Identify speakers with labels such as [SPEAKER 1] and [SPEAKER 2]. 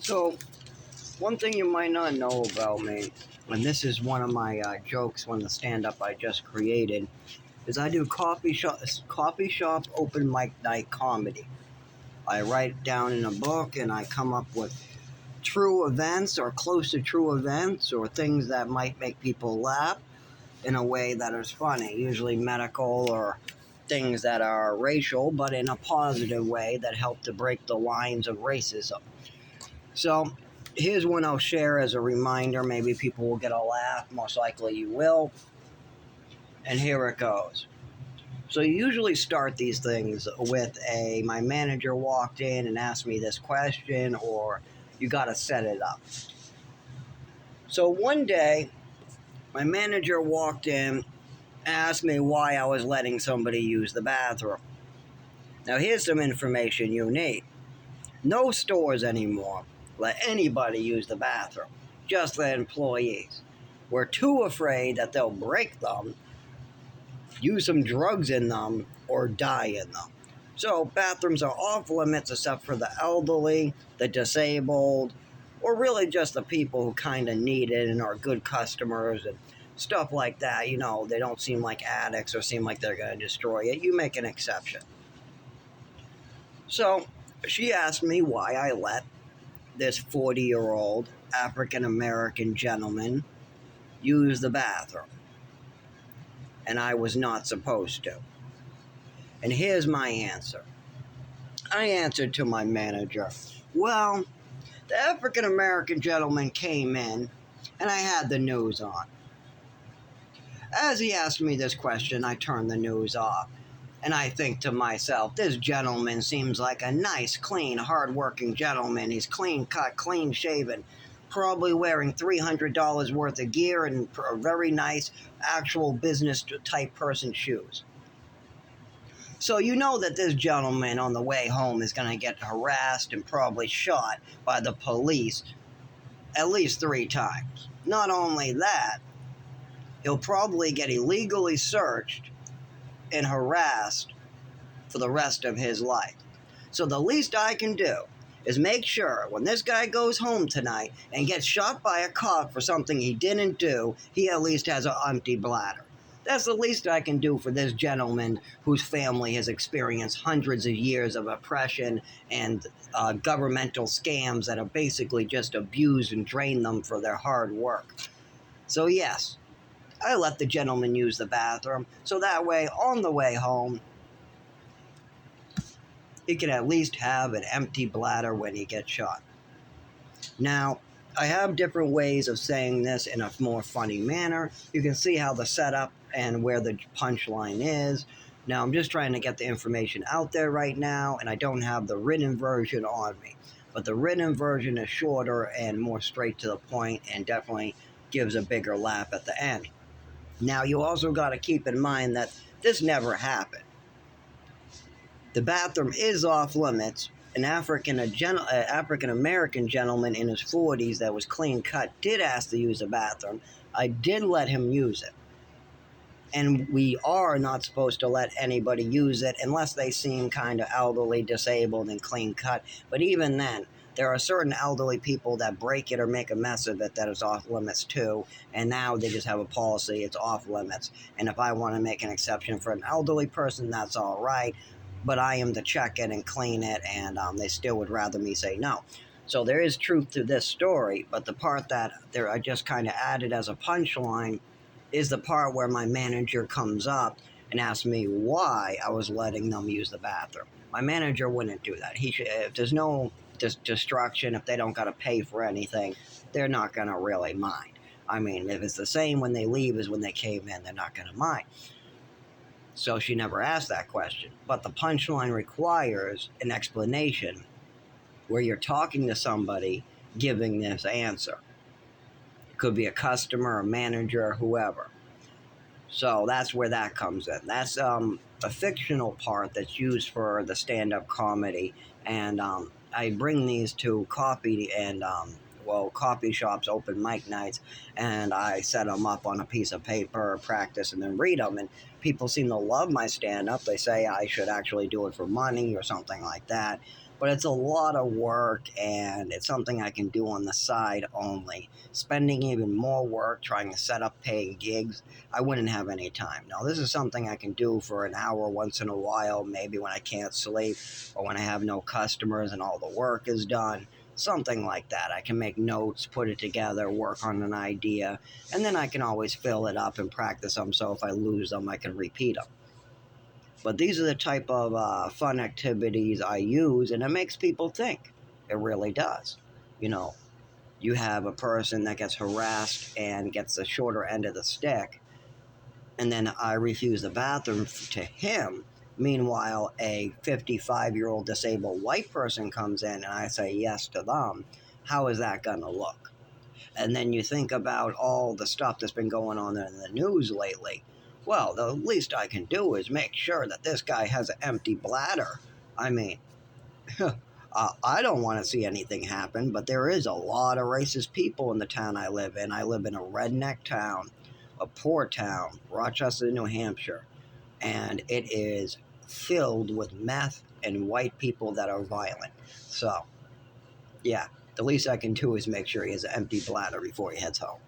[SPEAKER 1] So, one thing you might not know about me, and this is one of my jokes when the stand-up I just created, is I do coffee shop open mic night comedy. I write it down in a book and I come up with true events or close to true events or things that might make people laugh in a way that is funny, usually medical or things that are racial, but in a positive way that help to break the lines of racism. So here's one I'll share as a reminder. Maybe people will get a laugh. Most likely you will. And here it goes. So you usually start these things with my manager walked in and asked me this question, or you got to set it up. So one day, my manager walked in, asked me why I was letting somebody use the bathroom. Now here's some information you need. No stores anymore let anybody use the bathroom, just the employees. We're too afraid that they'll break them, use some drugs in them, or die in them. So bathrooms are off limits except for the elderly, the disabled, or really just the people who kind of need it and are good customers and stuff like that. You know, they don't seem like addicts or seem like they're going to destroy it. You make an exception. So she asked me why I let this 40-year-old African-American gentleman use the bathroom. And I was not supposed to. And here's my answer. I answered to my manager, well, the African-American gentleman came in and I had the news on. As he asked me this question, I turned the news off. And I think to myself, this gentleman seems like a nice, clean, hard-working gentleman. He's clean cut, clean shaven, probably wearing $300 worth of gear and very nice, actual business-type person shoes. So you know that this gentleman on the way home is going to get harassed and probably shot by the police at least 3 times. Not only that, he'll probably get illegally searched and harassed for the rest of his life. So the least I can do is make sure when this guy goes home tonight and gets shot by a cop for something he didn't do, he at least has an empty bladder. That's the least I can do for this gentleman whose family has experienced hundreds of years of oppression and governmental scams that have basically just abused and drained them for their hard work. So yes, I let the gentleman use the bathroom, so that way, on the way home, he can at least have an empty bladder when he gets shot. Now, I have different ways of saying this in a more funny manner. You can see how the setup and where the punchline is. Now, I'm just trying to get the information out there right now, and I don't have the written version on me. But the written version is shorter and more straight to the point and definitely gives a bigger laugh at the end. Now, you also got to keep in mind that this never happened. The bathroom is off limits. An African-American gentleman in his 40s that was clean cut did ask to use the bathroom. I did let him use it. And we are not supposed to let anybody use it unless they seem kind of elderly, disabled, and clean cut. But even then, there are certain elderly people that break it or make a mess of it that is off limits too, and now they just have a policy, it's off limits. And if I want to make an exception for an elderly person, that's all right, but I am to check it and clean it, and they still would rather me say no. So there is truth to this story, but the part that I just kind of added as a punchline is the part where my manager comes up and asks me why I was letting them use the bathroom. My manager wouldn't do that. If there's no destruction, if they don't got to pay for anything, they're not going to really mind. I mean, if it's the same when they leave as when they came in, they're not going to mind. So she never asked that question. But the punchline requires an explanation where you're talking to somebody giving this answer. It could be a customer, a manager, whoever. So that's where that comes in. That's a fictional part that's used for the stand-up comedy, and I bring these to coffee shops, open mic nights, and I set them up on a piece of paper, practice, and then read them. And people seem to love my stand-up. They say I should actually do it for money or something like that. But it's a lot of work, and it's something I can do on the side only. Spending even more work trying to set up paying gigs, I wouldn't have any time. Now, this is something I can do for an hour once in a while, maybe when I can't sleep or when I have no customers and all the work is done. Something like that. I can make notes, put it together, work on an idea, and then I can always fill it up and practice them so if I lose them, I can repeat them. But these are the type of fun activities I use, and it makes people think. It really does. You know, you have a person that gets harassed and gets the shorter end of the stick, and then I refuse the bathroom to him. Meanwhile, a 55-year-old disabled white person comes in and I say yes to them. How is that going to look? And then you think about all the stuff that's been going on in the news lately. Well, the least I can do is make sure that this guy has an empty bladder. I mean, I don't want to see anything happen, but there is a lot of racist people in the town I live in. I live in a redneck town, a poor town, Rochester, New Hampshire, and it is filled with meth and white people that are violent. So, yeah, the least I can do is make sure he has an empty bladder before he heads home.